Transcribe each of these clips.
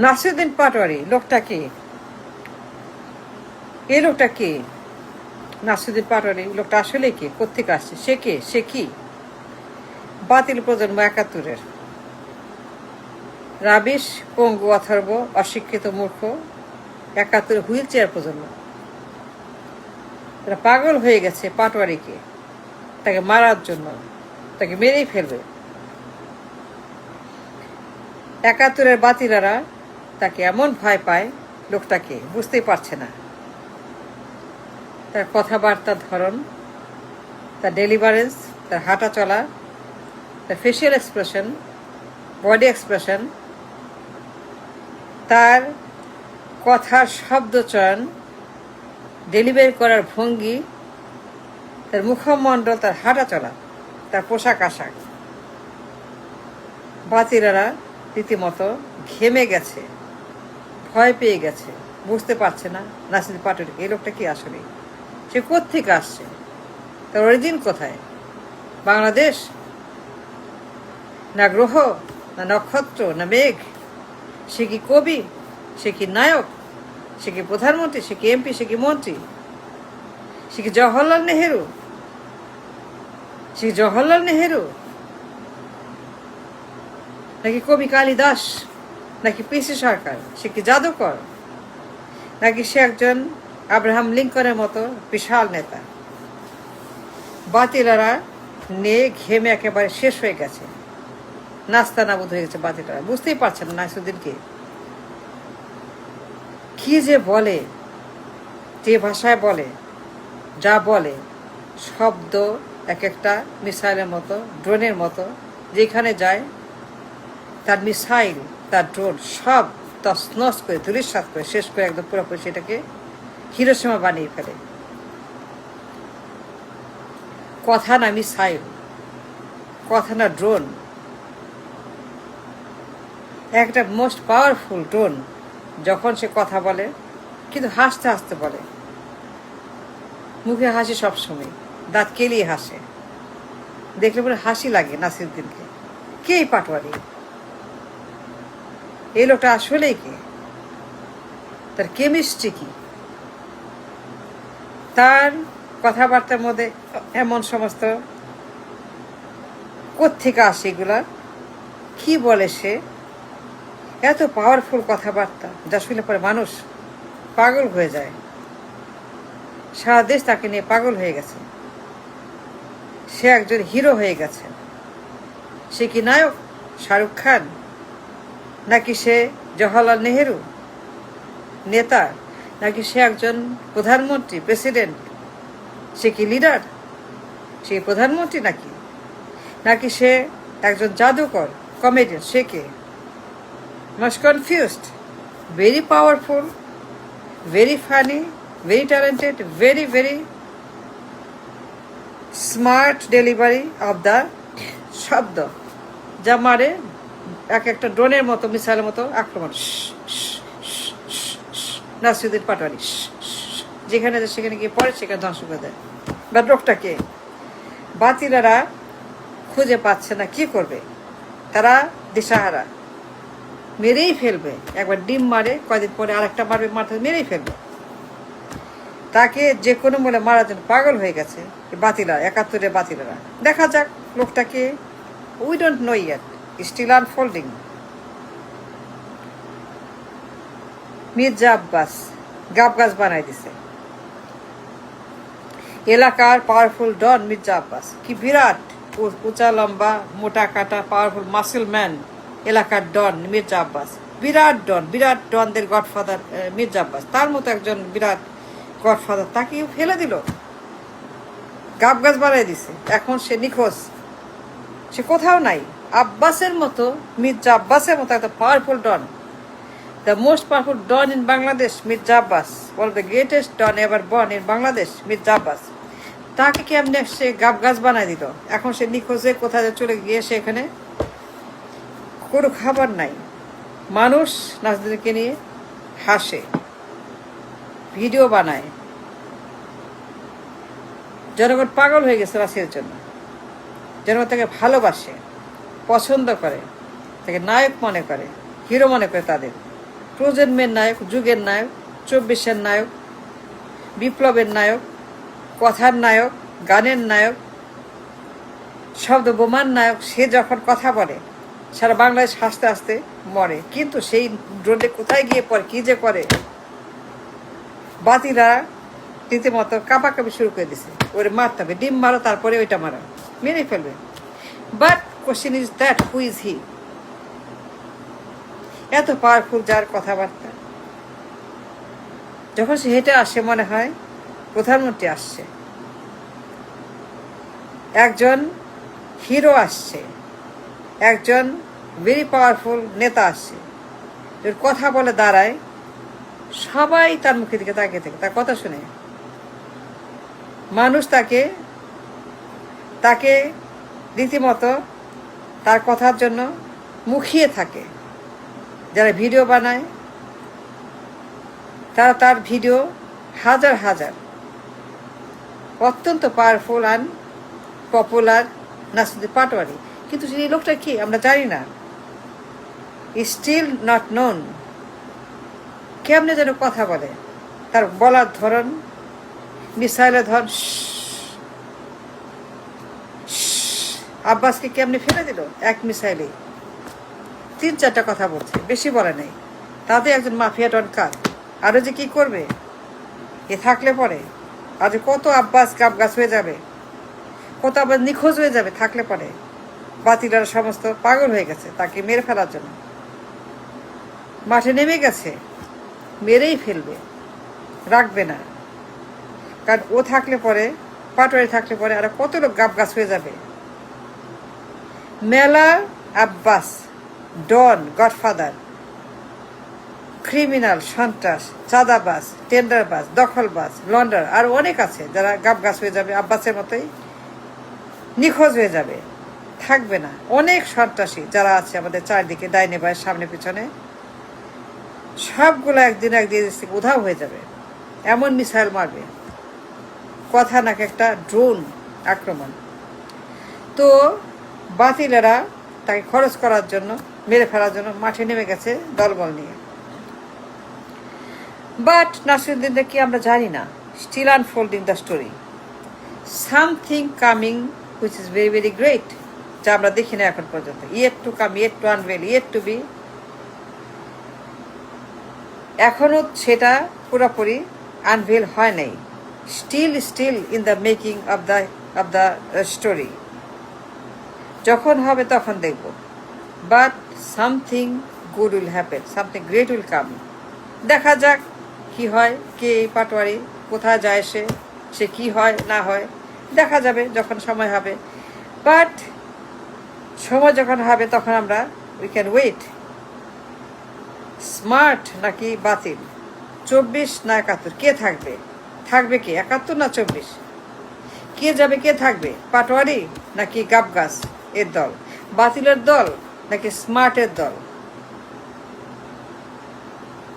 নাসিরুদ্দিন পাটোয়ারি লোকটা কে? এই লোকটা কে? নাসিরুদ্দিন পাটোয়ারি লোকটা আসলে কে? কোত্থেকে আসছে? সে কে? সে কি? বাতিল প্রজন্ম ৭১-এর রাবিশ, পঙ্গু, অথর্ব, অশিক্ষিত, মূর্খ ৭১ হুইল চেয়ার প্রজন্ম। তারা পাগল হয়ে গেছে পাটোয়ারিকে, তাকে মারার জন্য, তাকে মেরেই ফেলবে। ৭১-এর বাতিলারা তাকে এমন ভয় পায়, লোকটাকে বুঝতেই পারছে না। তার কথাবার্তার ধরন, তার ডেলিভারেন্স, তার হাঁটা চলা, তার ফেশিয়াল এক্সপ্রেশন, বডি এক্সপ্রেশন, তার কথার শব্দচয়ন, ডেলিভারি করার ভঙ্গি, তার মুখমণ্ডল, তার হাঁটা চলা, তার পোশাক আশাক। বাতিলারা রীতিমতো ঘেমে গেছে, ভয় পেয়ে গেছে, বুঝতে পারছে না নাসির পাটোয়ারি এই লোকটা কি আসলে, সে কোত্থেকে আসছে, তার অরিজিন কোথায়? বাংলাদেশ না গ্রহ, না নক্ষত্র, না মেঘ? সে কি কবি? সে কি নায়ক? সে কি প্রধানমন্ত্রী? সে কি এমপি? সে কি মন্ত্রী? সে কি জওহরলাল নেহেরু? সে জওহরলাল নেহেরু নাকি কবি কালিদাস, নাকি পিসি সরকার? সে কি জাদুকর, নাকি সে একজন আব্রাহাম লিঙ্কনের মতো বিশাল নেতা? বাতিলারা ঘেমে একেবারে শেষ হয়ে গেছে, নাস্তা নাবুদ হয়ে গেছে বাতিলারা, বুঝতেই পারছেন না নাসিরুদ্দিনকে কি যে বলে, যে ভাষায় বলে, যা বলে, শব্দ এক একটা মিসাইলের মতো, ড্রোনের মতো, যেখানে যায় তার মিসাইল, তার ড্রোন সব তছনছ করে, ধূলিসাৎ করে, শেষ করে একদম পুরোপুরি সেটাকে হিরোশিমা বানিয়ে ফেলে। কথা না মিসাইল, কথা না ড্রোন, একটা মোস্ট পাওয়ারফুল ড্রোন যখন সে কথা বলে, কিন্তু হাসতে হাসতে বলে, মুখে হাসি সবসময়, দাঁত কেলিয়ে হাসে, দেখলে পরে হাসি লাগে নাসিরুদ্দিনকে। কে এই পাটোয়ারি? এই লোকটা আসলেই কে? তার কেমিস্ট্রি কি? তার কথাবার্তার মধ্যে এমন সমস্ত কোত্থেকে আসে এগুলা? কি বলে সে? এত পাওয়ারফুল কথাবার্তা যা শুনলে পরে মানুষ পাগল হয়ে যায়। সারা দেশ তাকে নিয়ে পাগল হয়ে গেছে, সে একজন হিরো হয়ে গেছে। সে কি নায়ক শাহরুখ খান, নাকি সে জওহরলাল নেহেরু নেতা, নাকি সে একজন প্রধানমন্ত্রী, প্রেসিডেন্ট? সে কি লিডার? সে প্রধানমন্ত্রী নাকি, নাকি সে একজন জাদুকর, comedian? Say K? Must confused, very powerful, very funny, very talented, very very smart delivery of the শব্দ, যা মারে এক একটা ড্রোনের মতো, মিসাইলের মতো আক্রমণ। নাসিরুদ্দিন পাটোয়ারি যেখানে যায় সেখানে গিয়ে পরে সেখানে ধ্বংস করে দেয়। বা লোকটাকে বাতিলারা খুঁজে পাচ্ছে না, কি করবে? তারা দিশাহারা, মেরেই ফেলবে। একবার ডিম মারে, কয়দিন পরে আরেকটা মারবে, মারতে মেরেই ফেলবে। তাকে যে কোনো মূল্যে মারার জন্য পাগল হয়ে গেছে বাতিলারা, ৭১-এর বাতিলারা। দেখা যাক লোকটাকে, we don't know yet, still unfolding. Mirza Abbas গাব গাছ বানাই দিছে এলাকার পাওয়ারফুল ডন। মির্জা আব্বাস কি বিরাট উঁচা লম্বা মোটা কাটা পাওয়ারফুল মাসেল ম্যান, এলাকার ডন মির্জা আব্বাস, বিরাট ডন, বিরাট ডনদের গডফাদার মির্জা আব্বাস। তার মতো একজন বিরাট গডফাদার তাকে ফেলে দিল, গাব গাছ বানাই দিছে। এখন সে নিখোঁজ, সে কোথাও নাই। আব্বাসের মতো, মির্জা আব্বাসের মতো একটা powerful don, the most powerful don in Bangladesh, Mirza Abbas, one of the greatest don ever born in Bangladesh, Mirza Abbas, তাকে কেমনে সে গাব গাছ বানাই দিল। এখন সে নিখোঁজে কোথায় চলে গিয়ে, সেখানে কোনো খাবার নাই। মানুষ নাসিরুদ্দিনকে নিয়ে হাসে, ভিডিও বানায়, জনগণ পাগল হয়ে গেছে নাসিরের জন্য। জনগণ তাকে ভালোবাসে, পছন্দ করে, তাকে নায়ক মনে করে, হিরো মনে করে তাদের। প্রজন্মের নায়ক, যুগের নায়ক, 24-এর নায়ক, বিপ্লবের নায়ক, কথার নায়ক, গানের নায়ক, শব্দ বোমার নায়ক, সে যখন কথা বলে সারা বাংলাদেশ হাসতে হাসতে মরে। কিন্তু সেই রোডে কোথায় গিয়ে পড়ে, কি যে করে, বাতিরা রীতিমতো কাঁপাকাঁপি শুরু করে দিছে, ওরে মারতে হবে, ডিম মারো তারপরে ওইটা মারো, মেরে ফেলবে। But question is that who is he? এত পাওয়ারফুল যার কথাবার্তা, যখন সে হেঁটে আসে মনে হয় প্রধানমন্ত্রী আসছে, একজন হিরো আসছে, একজন ভেরি পাওয়ারফুল নেতা আসছে। এর কথা বলে দাঁড়ায়, সবাই তার মুখের দিকে তাকিয়ে থাকে, তার কথা শুনে মানুষ তাকে রীতিমতো তার কথার জন্য মুখিয়ে থাকে। যারা ভিডিও বানায় তারা তার ভিডিও হাজার হাজার অত্যন্ত powerful and popular Nasiruddin Patwari, কিন্তু সেই লোকটা কি আমরা জানি না, স্টিল নট নোন। কেমনে যেন কথা বলে, তার বলার ধরন, মিসাইলের ধরন। আব্বাসকে কেমনে ফেলে দিল এক মিসাইলে, 3-4টা কথা বলছে, বেশি বলে নেই। তাতে একজন মাফিয়া ডন কার, আরো যে কি করবে এ থাকলে পরে, আজ কত আব্বাস গাছ হয়ে যাবে, কত আব্বাস নিখোঁজ হয়ে যাবে থাকলে পরে। বাতিলারা সমস্ত পাগল হয়ে গেছে তাকে মেরে ফেলার জন্য, মাঠে নেমে গেছে, মেরেই ফেলবে, রাখবে না। কারণ ও থাকলে পরে, পাটোয়ারি থাকলে পরে আর কত লোক গাছ হয়ে যাবে। মেলা আব্বাস, ডন, গডফাদার, ক্রিমিনাল, সন্ত্রাস, চাঁদাবাজ, টেন্ডারবাজ, দখলবাজ, লন্ডার আর অনেক আছে যারা গাছ হয়ে যাবে, আব্বাসের মতোই নিখোঁজ হয়ে যাবে, থাকবে না। অনেক সন্ত্রাসী যারা আছে আমাদের চারদিকে, ডাইনে বাঁয়ে, সামনে পিছনে, সবগুলো একদিন উধাও হয়ে যাবে। এমন মিসাইল মারবে, কথা নাকি একটা ড্রোন আক্রমণ। তো বাতিলেরা তাকে খরচ করার জন্য, মেরে ফেলার জন্য মাঠে নেমে গেছে দলবল নিয়ে। বাট নাসিরুদ্দিনটা কি আমরা জানি না, still unfolding the story, something coming which is very very great, যা আমরা দেখি না এখন পর্যন্ত। Yet to come, yet to unveil, yet to be. এখনো সেটা পুরোপুরি আনভেল হয় নাই, still in the making of the story. যখন হবে তখন দেখব। But something good will happen, something great will come. দেখা যাক কি হয়, কে এই পাটোয়ারি, কোথায় যায় সে কি হয় না হয় দেখা যাবে যখন সময় হবে। বাট সময় যখন হবে তখন আমরা উই ক্যান ওয়েট। স্মার্ট নাকি বাতিল, 24 না 71, কে থাকবে কে, 71 না 24, কে যাবে, কে থাকবে, পাটোয়ারি নাকি গাছ এর দল, বাতিলের দল নাকি স্মার্টের দল?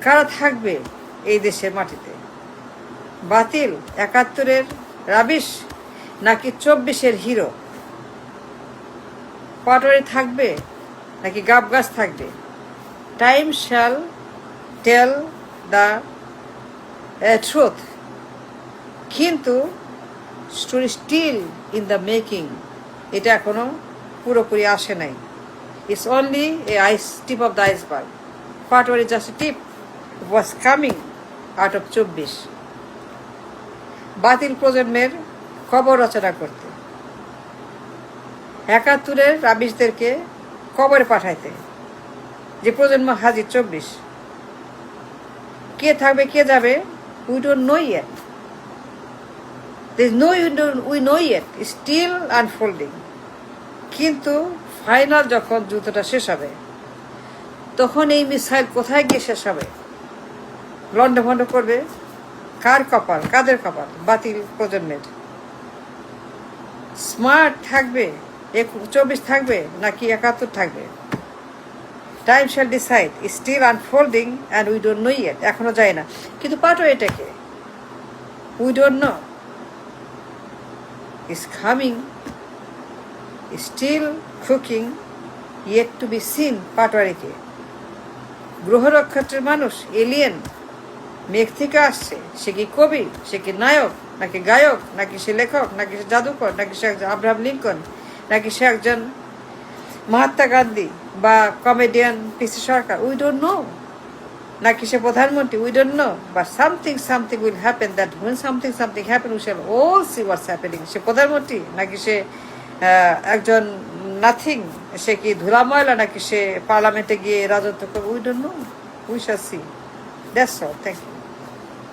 কারা থাকবে এই দেশের মাটিতে? বাতিল 71-এর রাবিশ নাকি 24-এর হিরো? পাটোয়ারি থাকবে নাকি গাছ থাকবে? Time shall tell the truth. কিন্তু story still in the making, এটা এখনো পুরোপুরি আসে নাই। It's only a tip of the iceberg. Patwari just tip was coming out of 24। বাতিল প্রজন্মের কবর রচনা করতে, 71-এর রাবিশদেরকে কবরে পাঠাইতে, যে প্রজন্ম হাজির 24। কে থাকবে কে যাবে we don't know yet, we know yet, still unfolding. কিন্তু ফাইনাল যখন যুদ্ধটা শেষ হবে তখন এই মিসাইল কোথায় গিয়ে শেষ হবে, লন্ডভন্ড করবে কার কপাল, কাদের কপাল? বাতিল প্রজন্মের। স্মার্ট থাকবে, 24 থাকবে নাকি 71 থাকবে? Time shall decide, still unfolding and we don't know yet, এখনো যায় না। কিন্তু পাটোয়ারি এটাকে we don't know, is coming, still cooking, yet to be seen. পাটোয়ারিকে গ্রহ নক্ষত্রের মানুষ, এলিয়েন, মেঘ থেকে আসছে। সে কি কবি, সে কি নায়ক, নাকি গায়ক, নাকি সে লেখক, নাকি সে জাদুকর, নাকি সে একজন আব্রাহাম লিঙ্কন, নাকি সে একজন মহাত্মা গান্ধী বা comedian PC Sarkar, we don't know, নাকি সে প্রধানমন্ত্রী, we don't know, but something will happen, that when something happen we shall all see what's happening. সে প্রধানমন্ত্রী, নাকি সে একজন নাথিং, সে কি ধুলা ময়লা, নাকি সে পার্লামেন্টে গিয়ে রাজত্ব করবে, we don't know, we shall see. That's all, thank you.